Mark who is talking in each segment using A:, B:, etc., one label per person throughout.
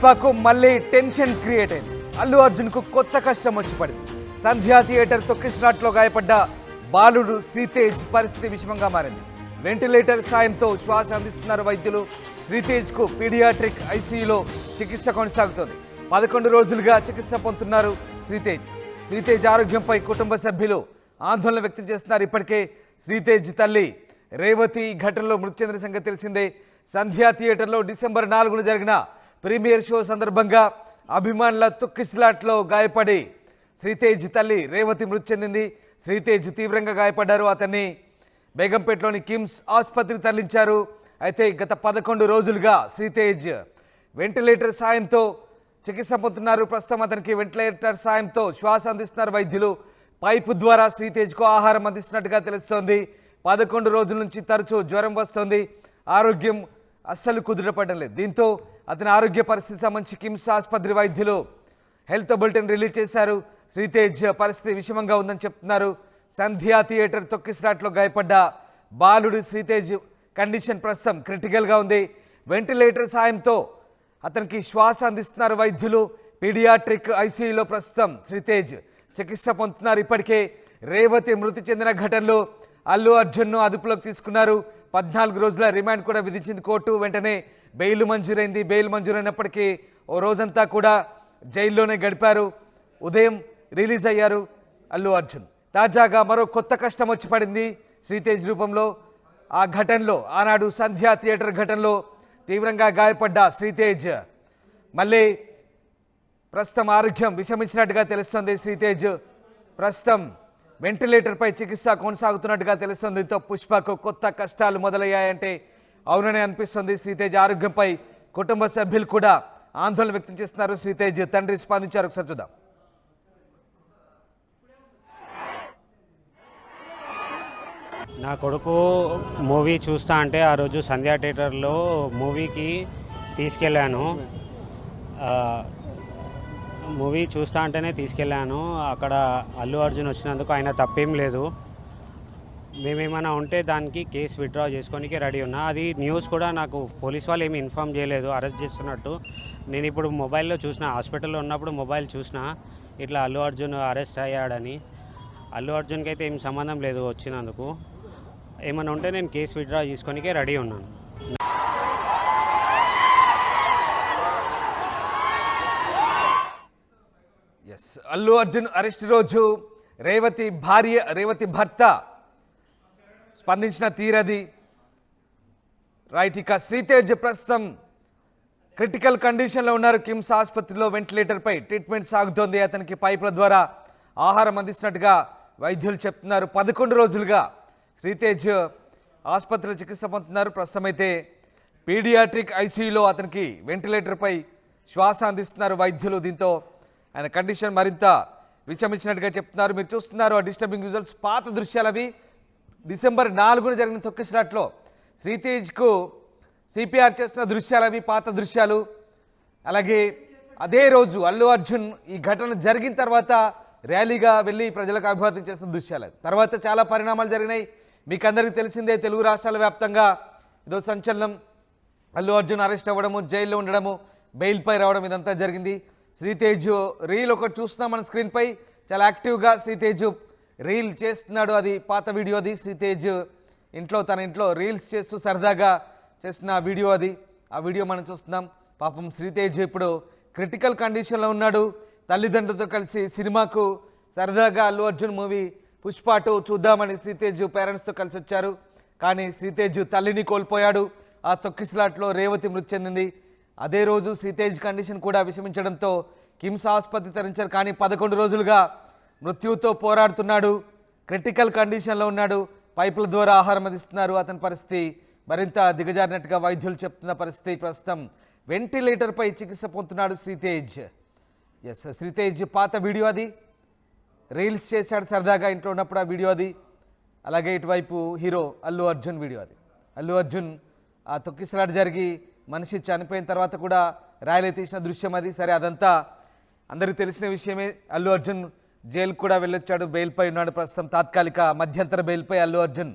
A: పుష్పకు మళ్ళీ tension create అయింది. అల్లు అర్జున్కు కొత్త కష్టం వచ్చి పడింది. సంధ్యా థియేటర్ తొక్కిసలాట్లో గాయపడ్డ బాలుడు శ్రీతేజ్ పరిస్థితి విషమంగా మారింది. వెంటిలేటర్ సాయంతో శ్వాస అందిస్తున్నారు వైద్యులు. శ్రీతేజ్కు పీడియాట్రిక్ ఐసీయూలో చికిత్స కొనసాగుతోంది. 11 రోజులుగా చికిత్స పొందుతున్నారు శ్రీతేజ్ ఆరోగ్యంపై కుటుంబ సభ్యులు ఆందోళన వ్యక్తం చేస్తున్నారు. ఇప్పటికే శ్రీతేజ్ తల్లి రేవతి ఘటనలో మృతి చెందిన సంగతి తెలిసిందే. సంధ్యా థియేటర్లో డిసెంబర్ 4న జరిగిన ప్రీమియర్ షో సందర్భంగా అభిమానుల తొక్కిసలాట్లో గాయపడి శ్రీతేజ్ తల్లి రేవతి మృతి చెందింది. శ్రీతేజ్ తీవ్రంగా గాయపడ్డారు. అతన్ని బేగంపేటలోని కిమ్స్ ఆసుపత్రికి తరలించారు. అయితే గత 11 రోజులుగా శ్రీతేజ్ వెంటిలేటర్ సాయంతో చికిత్స పొందుతున్నారు. ప్రస్తుతం అతనికి వెంటిలేటర్ సాయంతో శ్వాస అందిస్తున్నారు వైద్యులు. పైపు ద్వారా శ్రీతేజ్కు ఆహారం అందిస్తున్నట్టుగా తెలుస్తోంది. 11 రోజుల నుంచి తరచూ జ్వరం వస్తోంది. ఆరోగ్యం అస్సలు కుదురపడడం లేదు. దీంతో అతని ఆరోగ్య పరిస్థితి సంబంధించి కిమ్స్ ఆసుపత్రి వైద్యులు హెల్త్ బులెటిన్ రిలీజ్ చేశారు. శ్రీతేజ్ పరిస్థితి విషమంగా ఉందని చెప్తున్నారు. సంధ్యా థియేటర్ తొక్కిసలాట్లో గాయపడ్డ బాలుడు శ్రీతేజ్ కండిషన్ ప్రస్తుతం క్రిటికల్గా ఉంది. వెంటిలేటర్ సాయంతో అతనికి శ్వాస అందిస్తున్నారు వైద్యులు. పీడియాట్రిక్ ఐసీయూలో ప్రస్తుతం శ్రీతేజ్ చికిత్స పొందుతున్నారు. ఇప్పటికే రేవతి మృతి చెందిన ఘటనలో అల్లు అర్జున్ను అదుపులోకి తీసుకున్నారు. 14 రోజుల రిమాండ్ కూడా విధించింది కోర్టు. వెంటనే బెయిల్ మంజూరైంది. బెయిల్ మంజూరైనప్పటికీ ఓ రోజంతా కూడా జైల్లోనే గడిపారు. ఉదయం రిలీజ్ అయ్యారు అల్లు అర్జున్. తాజాగా మరో కొత్త కష్టం వచ్చి పడింది శ్రీతేజ్ రూపంలో. ఆ ఘటనలో ఆనాడు సంధ్యా థియేటర్ ఘటనలో తీవ్రంగా గాయపడ్డ శ్రీతేజ్ మళ్ళీ ప్రస్తుతం ఆరోగ్యం విషమించినట్టుగా తెలుస్తుంది. శ్రీతేజ్ ప్రస్తుతం వెంటిలేటర్పై చికిత్స కొనసాగుతున్నట్టుగా తెలుస్తుంది. దీంతో పుష్పకు కొత్త కష్టాలు మొదలయ్యాయంటే అవుననే అనిపిస్తుంది. శ్రీతేజ్ ఆరోగ్యంపై కుటుంబ సభ్యులు కూడా ఆందోళన వ్యక్తం చేస్తున్నారు. శ్రీతేజ్ తండ్రి స్పందించారు. ఒకసారి చూద్దాం.
B: నా కొడుకు మూవీ చూస్తా అంటే ఆ రోజు సంధ్యా థియేటర్లో మూవీకి తీసుకెళ్ళాను. మూవీ చూస్తా అంటేనే తీసుకెళ్ళాను. అక్కడ అల్లు అర్జున్ వచ్చినందుకు ఆయన తప్పేం లేదు. మేమేమైనా ఉంటే దానికి కేసు విత్డ్రా చేసుకోనికి రెడీ ఉన్నా. అది న్యూస్ కూడా నాకు పోలీస్ వాళ్ళు ఏమి ఇన్ఫామ్ చేయలేదు అరెస్ట్ చేస్తున్నట్టు. నేను ఇప్పుడు మొబైల్లో చూసిన, హాస్పిటల్లో ఉన్నప్పుడు మొబైల్ చూసిన ఇట్లా అల్లు అర్జున్ అరెస్ట్ అయ్యాడని. అల్లు అర్జున్కి అయితే ఏం సంబంధం లేదు వచ్చినందుకు. ఏమైనా ఉంటే నేను కేసు విత్డ్రా చేసుకోనికే రెడీ ఉన్నాను.
A: అల్లు అర్జున్ అరెస్ట్ రోజు రేవతి భర్త స్పందించిన తీరది రైట్. ఇక శ్రీతేజ్ ప్రస్తుతం క్రిటికల్ కండిషన్లో ఉన్నారు. కిమ్స్ ఆసుపత్రిలో వెంటిలేటర్పై ట్రీట్మెంట్ సాగుతోంది. అతనికి పైపుల ద్వారా ఆహారం అందిస్తున్నట్టుగా వైద్యులు చెప్తున్నారు. 11 రోజులుగా శ్రీతేజ్ ఆసుపత్రిలో చికిత్స పొందుతున్నారు. ప్రస్తుతం అయితే పీడియాట్రిక్ ఐసీయూలో అతనికి వెంటిలేటర్పై శ్వాస అందిస్తున్నారు వైద్యులు. దీంతో ఆయన కండిషన్ మరింత విషమించినట్టుగా చెప్తున్నారు. మీరు చూస్తున్నారు ఆ డిస్టర్బింగ్ విజువల్స్. పాత దృశ్యాలు అవి. డిసెంబర్ 4న జరిగిన తొక్కిసలాట్లో శ్రీతేజ్కు సిపిఆర్ చేస్తున్న దృశ్యాలు అవి, పాత దృశ్యాలు. అలాగే అదే రోజు అల్లు అర్జున్ ఈ ఘటన జరిగిన తర్వాత ర్యాలీగా వెళ్ళి ప్రజలకు అభివాదం చేస్తున్న దృశ్యాలు. తర్వాత చాలా పరిణామాలు జరిగినాయి. మీకు అందరికీ తెలిసిందే, తెలుగు రాష్ట్రాల వ్యాప్తంగా ఇదో సంచలనం. అల్లు అర్జున్ అరెస్ట్ అవ్వడము, జైల్లో ఉండడము, బెయిల్పై రావడం, ఇదంతా జరిగింది. శ్రీతేజ్ రీల్ ఒకటి చూస్తున్నాం మన స్క్రీన్పై. చాలా యాక్టివ్గా శ్రీతేజ్ రీల్ చేస్తున్నాడు. అది పాత వీడియో. అది శ్రీతేజ్ తన ఇంట్లో రీల్స్ చేస్తూ సరదాగా చేసిన వీడియో అది. ఆ వీడియో మనం చూస్తున్నాం. పాపం శ్రీతేజ్ ఇప్పుడు క్రిటికల్ కండిషన్లో ఉన్నాడు. తల్లిదండ్రులతో కలిసి సినిమాకు సరదాగా అల్లు అర్జున్ మూవీ పుష్ప 2 చూద్దామని శ్రీతేజ్ పేరెంట్స్తో కలిసి వచ్చారు. కానీ శ్రీతేజ్ తల్లిని కోల్పోయాడు. ఆ తొక్కిసలాట్లో రేవతి మృతి చెందింది. అదే రోజు శ్రీతేజ్ కండిషన్ కూడా విషమించడంతో కిమ్స్ ఆసుపత్రి తరలించారు. కానీ 11 రోజులుగా మృత్యువుతో పోరాడుతున్నాడు. క్రిటికల్ కండిషన్లో ఉన్నాడు. పైపుల ద్వారా ఆహారం అందిస్తున్నారు. అతని పరిస్థితి మరింత దిగజారినట్టుగా వైద్యులు చెప్తున్న పరిస్థితి. ప్రస్తుతం వెంటిలేటర్పై చికిత్స పొందుతున్నాడు శ్రీతేజ్. శ్రీతేజ్ పాత వీడియో అది. రీల్స్ చేశాడు సరదాగా ఇంట్లో ఉన్నప్పుడు ఆ వీడియో అది. అలాగే ఇటువైపు హీరో అల్లు అర్జున్ వీడియో అది. అల్లు అర్జున్ ఆ తొక్కిసలాట జరిగి మనిషి చనిపోయిన తర్వాత కూడా ర్యాలీ తీసిన దృశ్యం అది. సరే, అదంతా అందరికీ తెలిసిన విషయమే. అల్లు అర్జున్ జైలుకు కూడా వెళ్ళొచ్చాడు. బెయిల్పై ఉన్నాడు. ప్రస్తుతం తాత్కాలిక మధ్యంతర బెయిల్పై అల్లు అర్జున్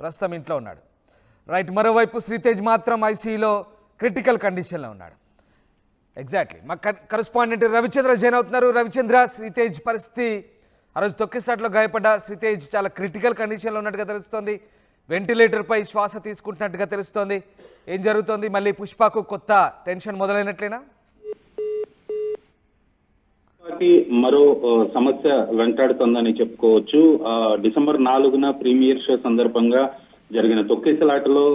A: ప్రస్తుతం ఇంట్లో ఉన్నాడు. రైట్. మరోవైపు శ్రీతేజ్ మాత్రం ఐసీయూలో క్రిటికల్ కండిషన్లో ఉన్నాడు. ఎగ్జాక్ట్లీ మా కరెస్పాండెంట్ రవిచంద్ర జైన్ అవుతున్నారు. రవిచంద్ర, శ్రీతేజ్ పరిస్థితి ఆ రోజు తొక్కిస్లాట్లో గాయపడ్డ శ్రీతేజ్ చాలా క్రిటికల్ కండిషన్లో ఉన్నట్టుగా తెలుస్తోంది. వెంటిలేటర్పై శ్వాస తీసుకుంటున్నట్టుగా తెలుస్తోంది. ఏం జరుగుతోంది? మళ్ళీ పుష్పకు కొత్త టెన్షన్ మొదలైనట్లేనా?
C: మరో సమస్య వెంటాడుతోందని చెప్పుకోవచ్చు. డిసెంబర్ 4న ప్రీమియర్ షో సందర్భంగా జరిగిన తొక్కిసలాటలో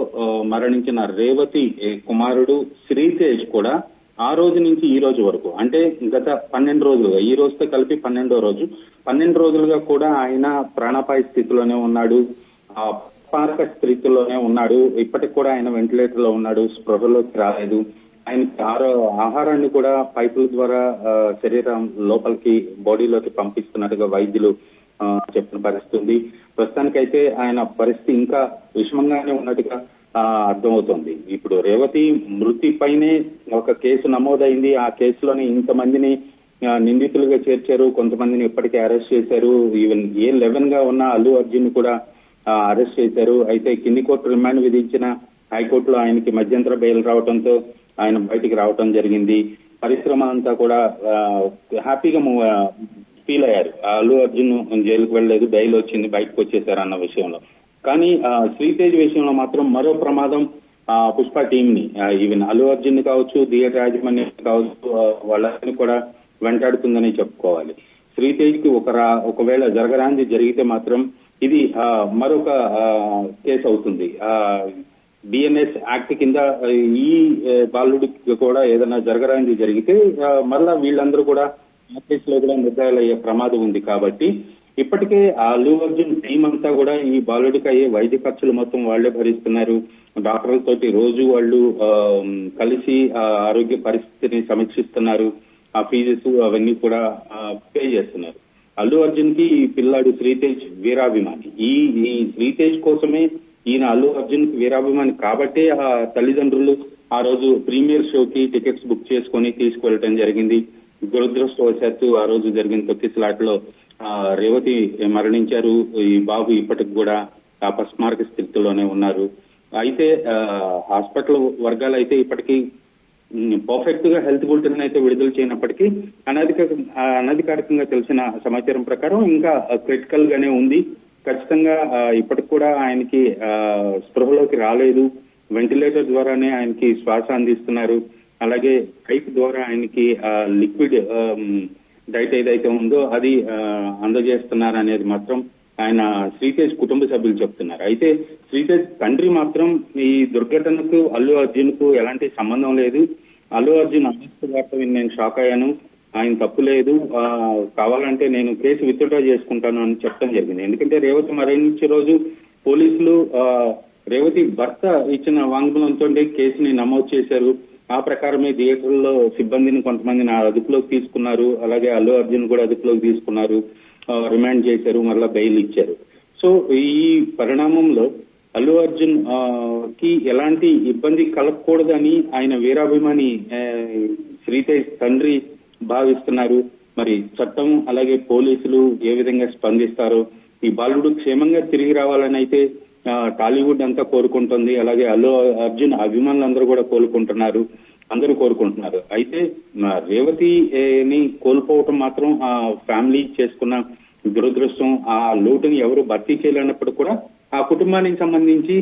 C: మరణించిన రేవతి కుమారుడు శ్రీతేజ్ కూడా ఆ రోజు నుంచి ఈ రోజు వరకు, అంటే గత 12 రోజులుగా, ఈ రోజుతో కలిపి 12వ రోజు, 12 రోజులుగా కూడా ఆయన ప్రాణాపాయ స్థితిలోనే ఉన్నాడు, పారక స్థితిలోనే ఉన్నాడు. ఇప్పటికి కూడా ఆయన వెంటిలేటర్ లో ఉన్నాడు, స్పృహలోకి రాలేదు. ఆయనకి ఆహారాన్ని కూడా పైపుల ద్వారా శరీరం లోపలికి, బాడీలోకి పంపిస్తున్నట్టుగా వైద్యులు చెప్పిన పరిస్థితి ఉంది. ప్రస్తుతానికైతే ఆయన పరిస్థితి ఇంకా విషమంగానే ఉన్నట్టుగా అర్థమవుతోంది. ఇప్పుడు రేవతి మృతి పైనే ఒక కేసు నమోదైంది. ఆ కేసులోని ఇంతమందిని నిందితులుగా చేర్చారు, కొంతమందిని ఇప్పటికే అరెస్ట్ చేశారు. ఈవెన్ A11 గా ఉన్న అల్లు అర్జున్ కూడా అరెస్ట్ చేశారు. అయితే కింది కోర్టు రిమాండ్ విధించిన హైకోర్టులో ఆయనకి మధ్యంతర బెయిల్ రావడంతో ఆయన బయటికి రావడం జరిగింది. పరిశ్రమ అంతా కూడా హ్యాపీగా ఫీల్ అయ్యారు. అల్లు అర్జున్ జైలుకు వెళ్ళలేదు, బెయిల్ వచ్చింది, బయటకు వచ్చేసారు అన్న విషయంలో. కానీ శ్రీతేజ్ విషయంలో మాత్రం మరో ప్రమాదం పుష్ప టీమ్ ని, ఈవెన్ అల్లు అర్జున్ కావచ్చు, థియేటర్ యాజమాన్యం కావచ్చు, వాళ్ళని కూడా వెంటాడుతుందని చెప్పుకోవాలి. శ్రీతేజ్ కి ఒకవేళ జరగరాంది జరిగితే మాత్రం ఇది మరొక కేసు అవుతుంది. బిఎన్ఎస్ యాక్ట్ కింద ఈ బాలుడికి కూడా ఏదైనా జరగరాంది జరిగితే మళ్ళా వీళ్ళందరూ కూడా ఆ కేసులో కూడా నిర్ధారణ ప్రమాదం ఉంది. కాబట్టి ఇప్పటికే అల్లు అర్జున్ టీం అంతా కూడా ఈ బాలుడికి అయ్యే వైద్య ఖర్చులు మొత్తం వాళ్లే భరిస్తున్నారు. డాక్టర్లతోటి రోజు వాళ్ళు కలిసి ఆరోగ్య పరిస్థితిని సమీక్షిస్తున్నారు. ఆ ఫీజెస్ అవన్నీ కూడా పే చేస్తున్నారు. అల్లు అర్జున్ కి ఈ పిల్లాడు శ్రీతేజ్ వీరాభిమాని. ఈ శ్రీతేజ్ కోసమే ఈయన అల్లు అర్జున్ కి వీరాభిమాని కాబట్టే ఆ తల్లిదండ్రులు ఆ రోజు ప్రీమియర్ షోకి టికెట్స్ బుక్ చేసుకొని తీసుకువెళ్ళటం జరిగింది. దురదృష్టవశాత్తు ఆ రోజు జరిగిన తొక్కిసలాటలో రేవతి మరణించారు. ఈ బాబు ఇప్పటికి కూడా అపస్మారక స్థితిలోనే ఉన్నారు. అయితే హాస్పిటల్ వర్గాలు అయితే ఇప్పటికీ పర్ఫెక్ట్ గా హెల్త్ బులెటిన్ అయితే విడుదల చేయనప్పటికీ అనధికారికంగా తెలిసిన సమాచారం ప్రకారం ఇంకా క్రిటికల్ గానే ఉంది. ఖచ్చితంగా ఇప్పటికి కూడా ఆయనకి స్పృహలోకి రాలేదు. వెంటిలేటర్ ద్వారానే ఆయనకి శ్వాస అందిస్తున్నారు. అలాగే పైప్ ద్వారా ఆయనకి లిక్విడ్ డైట్ ఏదైతే ఉందో అది అందజేస్తున్నారు అనేది మాత్రం ఆయన శ్రీతేజ్ కుటుంబ సభ్యులు చెప్తున్నారు. అయితే శ్రీతేజ్ తండ్రి మాత్రం ఈ దుర్ఘటనకు అల్లు అర్జున్ కు ఎలాంటి సంబంధం లేదు, అల్లు అర్జున్ అరెస్ట్ వార్త విని నేను షాక్ అయ్యాను, ఆయన తప్పు లేదు, కావాలంటే నేను కేసు విత్డ్రా చేసుకుంటాను అని చెప్పడం జరిగింది. ఎందుకంటే రేవతి మరణించే రోజు పోలీసులు రేవతి భర్త ఇచ్చిన వాంగ్మూలంతో కేసుని నమోదు చేశారు. ఆ ప్రకారమే థియేటర్లో సిబ్బందిని కొంతమందిని అదుపులోకి తీసుకున్నారు. అలాగే అల్లు అర్జున్ కూడా అదుపులోకి తీసుకున్నారు, రిమాండ్ చేశారు, మళ్ళా బెయిల్ ఇచ్చారు. సో ఈ పరిణామంలో అల్లు అర్జున్ కి ఎలాంటి ఇబ్బంది కలగకూడదని ఆయన వీరాభిమాని శ్రీతేజ్ తండ్రి భావిస్తున్నారు. మరి చట్టం అలాగే పోలీసులు ఏ విధంగా స్పందిస్తారో, ఈ బాలుడు క్షేమంగా తిరిగి రావాలని అయితే టాలీవుడ్ అంతా కోరుకుంటుంది. అలాగే అల్లు అర్జున్ అభిమానులందరూ కూడా అందరూ కోరుకుంటున్నారు. అయితే రేవతిని కోల్పోవటం మాత్రం ఆ ఫ్యామిలీ చేసుకున్న దురదృష్టం. ఆ లోటుని ఎవరు భర్తీ చేయలేనప్పుడు కూడా ఆ కుటుంబానికి సంబంధించి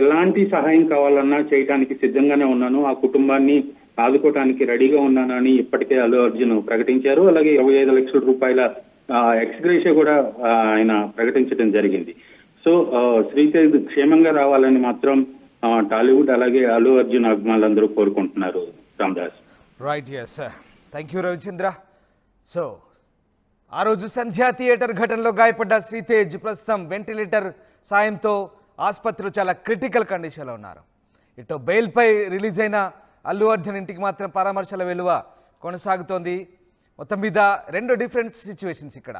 C: ఎలాంటి సహాయం కావాలన్నా చేయడానికి సిద్ధంగానే ఉన్నాను, ఆ కుటుంబాన్ని ఆదుకోవడానికి రెడీగా ఉన్నానని ఇప్పటికే అల్లు అర్జున్ ప్రకటించారు. అలాగే 25 లక్షల రూపాయల ఎక్స్గ్రేషియా కూడా ఆయన ప్రకటించడం జరిగింది. సో శ్రీతేజ్ క్షేమంగా రావాలని మాత్రం టాలీవుడ్ అలాగే అల్లు అర్జున్ అభిమానులందరూ కోరుకుంటున్నారు. Ramdas.
A: Right, yes, thank you Ravichandra. So ఆ రోజు సంధ్యా థియేటర్ ఘటనలో గాయపడ్డ శ్రీతేజ్ ప్రస్తుతం వెంటిలేటర్ సాయంతో ఆసుపత్రిలో చాలా క్రిటికల్ కండిషన్లో ఉన్నారు. ఇటు బెయిల్పై రిలీజ్ అయిన అల్లు అర్జున్ ఇంటికి మాత్రం పరామర్శల విలువ కొనసాగుతోంది. మొత్తం మీద 2 డిఫరెంట్ సిచ్యువేషన్స్ ఇక్కడ.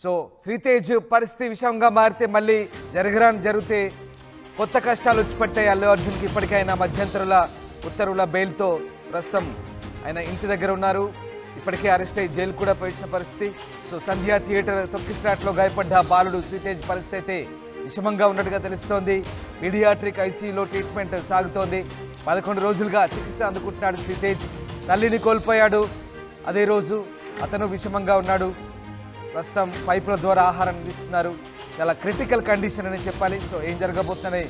A: సో శ్రీతేజ్ పరిస్థితి విషయంగా మారితే మళ్ళీ జరిగితే కొత్త కష్టాలు వచ్చి పట్టాయి అల్లు అర్జున్కి. ఇప్పటికైనా మధ్యంతరుల ఉత్తర్వుల బెయిల్తో ప్రస్తుతం ఆయన ఇంటి దగ్గర ఉన్నారు. ఇప్పటికే అరెస్ట్ అయ్యి జైలు కూడా పోయించిన పరిస్థితి. సో సంధ్యా థియేటర్ తొక్కిసలాటలో గాయపడ్డ బాలుడు శ్రీతేజ్ పరిస్థితి అయితే విషమంగా ఉన్నట్టుగా తెలుస్తోంది. పీడియాట్రిక్ ఐసీయూలో ట్రీట్మెంట్ సాగుతోంది. 11 రోజులుగా చికిత్స అందుకుంటున్నాడు శ్రీతేజ్. తల్లిని కోల్పోయాడు. అదే రోజు అతను విషమంగా ఉన్నాడు. ప్రస్తుతం పైపుల ద్వారా ఆహారం అందిస్తున్నారు. చాలా క్రిటికల్ కండిషన్ అని చెప్పాలి. సో ఏం జరగబోతుందనే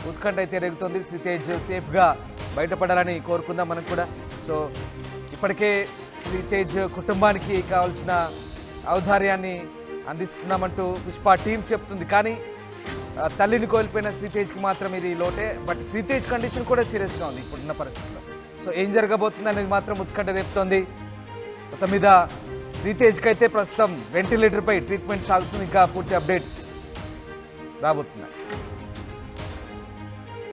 A: ఉత్కంఠ అయితే రేగుతోంది. శ్రీతేజ్ సేఫ్గా బయటపడాలని కోరుకుందాం మనం కూడా. సో ఇప్పటికే శ్రీతేజ్ కుటుంబానికి కావాల్సిన ఔదార్యాన్ని అందిస్తున్నామంటూ పుష్ప టీం చెప్తుంది. కానీ తల్లిని కోల్పోయిన శ్రీతేజ్కి మాత్రం ఇది లోటే. బట్ శ్రీతేజ్ కండిషన్ కూడా సీరియస్గా ఉంది ఇప్పుడున్న పరిస్థితుల్లో. సో ఏం జరగబోతుంది అనేది మాత్రం ఉత్కంఠ రేపుతోంది. మొత్తం మీద శ్రీతేజ్కి అయితే ప్రస్తుతం వెంటిలేటర్పై ట్రీట్మెంట్ సాగుతుంది. ఇంకా పూర్తి అప్డేట్స్ రాబోతున్నాయి.